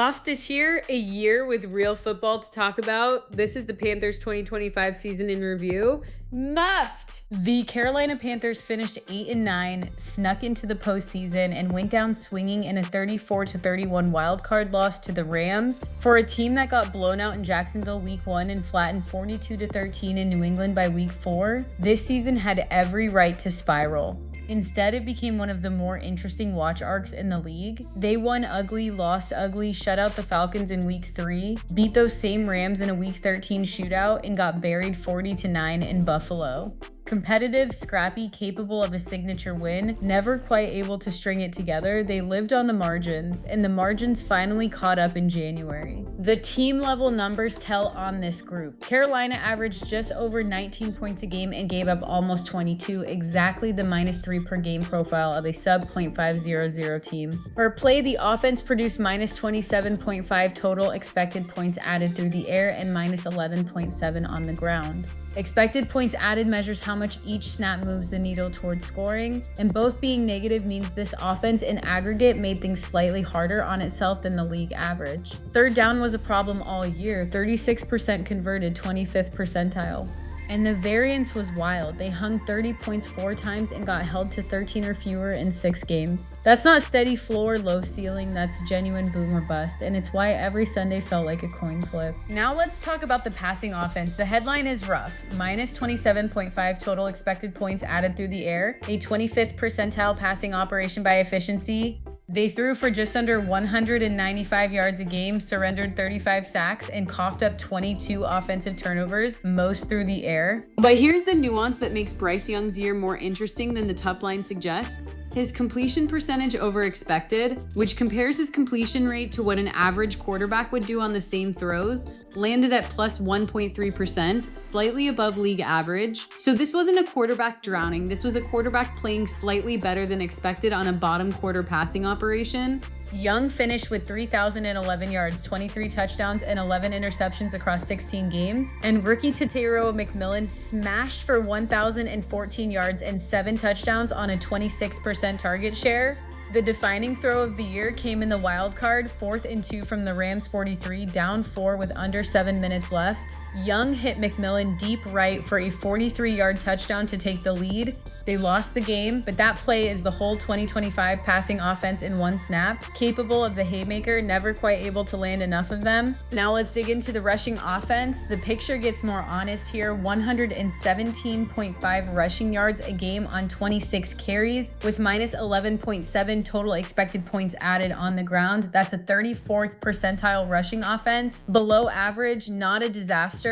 Muffed is here, a year with real football to talk about. This is the Panthers 2025 season in review. Muffed! The Carolina Panthers finished 8-9, snuck into the postseason, and went down swinging in a 34-31 wildcard loss to the Rams. For a team that got blown out in Jacksonville week 1 and flattened 42-13 in New England by week 4, this season had every right to spiral. Instead, it became one of the more interesting watch arcs in the league. They won ugly, lost ugly, shut out the Falcons in week 3, beat those same Rams in a week 13 shootout, and got buried 40-9 in Buffalo. Competitive, scrappy, capable of a signature win, never quite able to string it together, they lived on the margins, and the margins finally caught up in January. The team-level numbers tell on this group. Carolina averaged just over 19 points a game and gave up almost 22, exactly the -3 per game profile of a sub.500 team. Per play, the offense produced -27.5 total expected points added through the air and -11.7 on the ground. Expected points added measures how much each snap moves the needle towards scoring, and both being negative means this offense in aggregate made things slightly harder on itself than the league average. Third down was a problem all year, 36% converted, 25th percentile. And the variance was wild. They hung 30 points 4 times and got held to 13 or fewer in 6 games. That's not steady floor, low ceiling, that's genuine boom or bust, and it's why every Sunday felt like a coin flip. Now let's talk about the passing offense. The headline is rough. -27.5 total expected points added through the air, a 25th percentile passing operation by efficiency. They threw for just under 195 yards a game, surrendered 35 sacks, and coughed up 22 offensive turnovers, most through the air. But here's the nuance that makes Bryce Young's year more interesting than the top line suggests. His completion percentage over expected, which compares his completion rate to what an average quarterback would do on the same throws, landed at plus 1.3%, slightly above league average. So this wasn't a quarterback drowning, this was a quarterback playing slightly better than expected on a bottom quarter passing operation. Young finished with 3,011 yards, 23 touchdowns, and 11 interceptions across 16 games. And rookie Tetairoa McMillan smashed for 1,014 yards and 7 touchdowns on a 26% target share. The defining throw of the year came in the wild card, 4th and 2 from the Rams 43, down 4 with under 7 minutes left. Young hit McMillan deep right for a 43-yard touchdown to take the lead. They lost the game, but that play is the whole 2025 passing offense in one snap, capable of the haymaker, never quite able to land enough of them. Now let's dig into the rushing offense. The picture gets more honest here. 117.5 rushing yards a game on 26 carries, with -11.7 total expected points added on the ground. That's a 34th percentile rushing offense. Below average, not a disaster.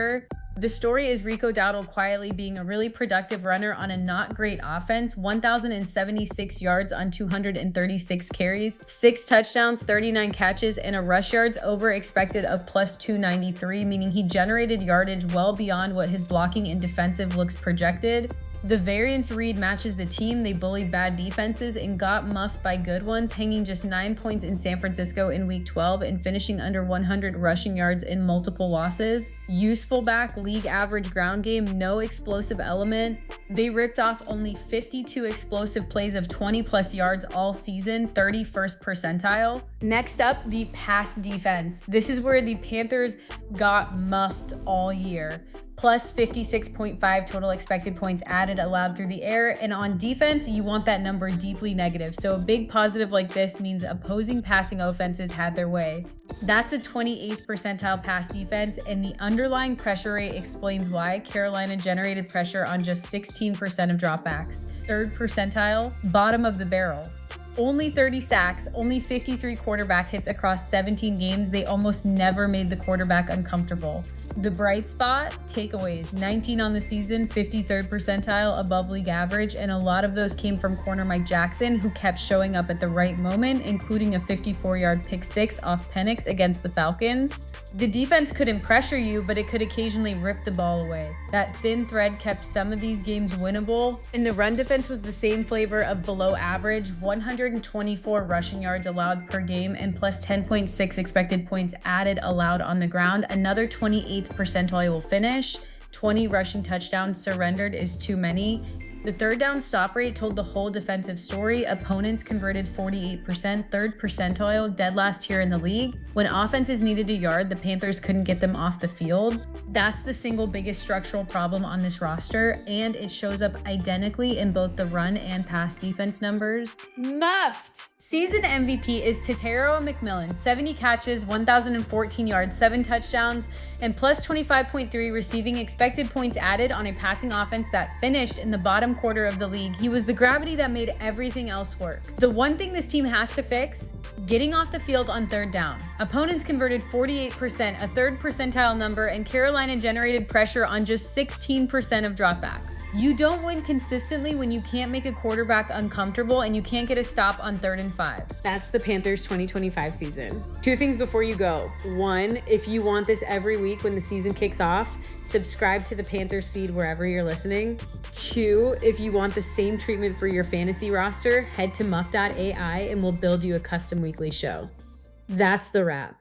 The story is Rico Dowdle quietly being a really productive runner on a not great offense. 1,076 yards on 236 carries, 6 touchdowns, 39 catches, and a rush yards over expected of plus 293, meaning he generated yardage well beyond what his blocking and defensive looks projected. The variance read matches the team. They bullied bad defenses and got muffed by good ones, hanging just 9 points in San Francisco in week 12 and finishing under 100 rushing yards in multiple losses. Useful back, league average ground game, no explosive element. They ripped off only 52 explosive plays of 20 plus yards all season, 31st percentile. Next up, the pass defense. This is where the Panthers got muffed all year. Plus 56.5 total expected points added allowed through the air, and on defense, you want that number deeply negative. So a big positive like this means opposing passing offenses had their way. That's a 28th percentile pass defense, and the underlying pressure rate explains why Carolina generated pressure on just 16% of dropbacks. 3rd percentile, bottom of the barrel. Only 30 sacks, only 53 quarterback hits across 17 games. They almost never made the quarterback uncomfortable. The bright spot, takeaways, 19 on the season, 53rd percentile, above league average, and a lot of those came from corner Mike Jackson, who kept showing up at the right moment, including a 54-yard pick 6 off Penix against the Falcons. The defense couldn't pressure you, but it could occasionally rip the ball away. That thin thread kept some of these games winnable, and the run defense was the same flavor of below average, 124 rushing yards allowed per game and plus 10.6 expected points added allowed on the ground. Another 28th percentile finish. 20 rushing touchdowns surrendered is too many. The third down stop rate told the whole defensive story. Opponents converted 48%, third percentile, dead last here in the league. When offenses needed a yard, the Panthers couldn't get them off the field. That's the single biggest structural problem on this roster, and it shows up identically in both the run and pass defense numbers. Muffed! Season MVP is Tetairoa McMillan, 70 catches, 1,014 yards, 7 touchdowns, and plus 25.3 receiving expected points added on a passing offense that finished in the bottom quarter of the league. He was the gravity that made everything else work. The one thing this team has to fix: getting off the field on third down. Opponents converted 48%, a third percentile number, and Carolina generated pressure on just 16% of dropbacks. You don't win consistently when you can't make a quarterback uncomfortable and you can't get a stop on 3rd and 5. That's the Panthers 2025 season. 2 things before you go. 1, if you want this every week when the season kicks off, subscribe to the Panthers feed wherever you're listening. 2, if you want the same treatment for your fantasy roster, head to muff.ai and we'll build you a custom weekly show. That's the wrap.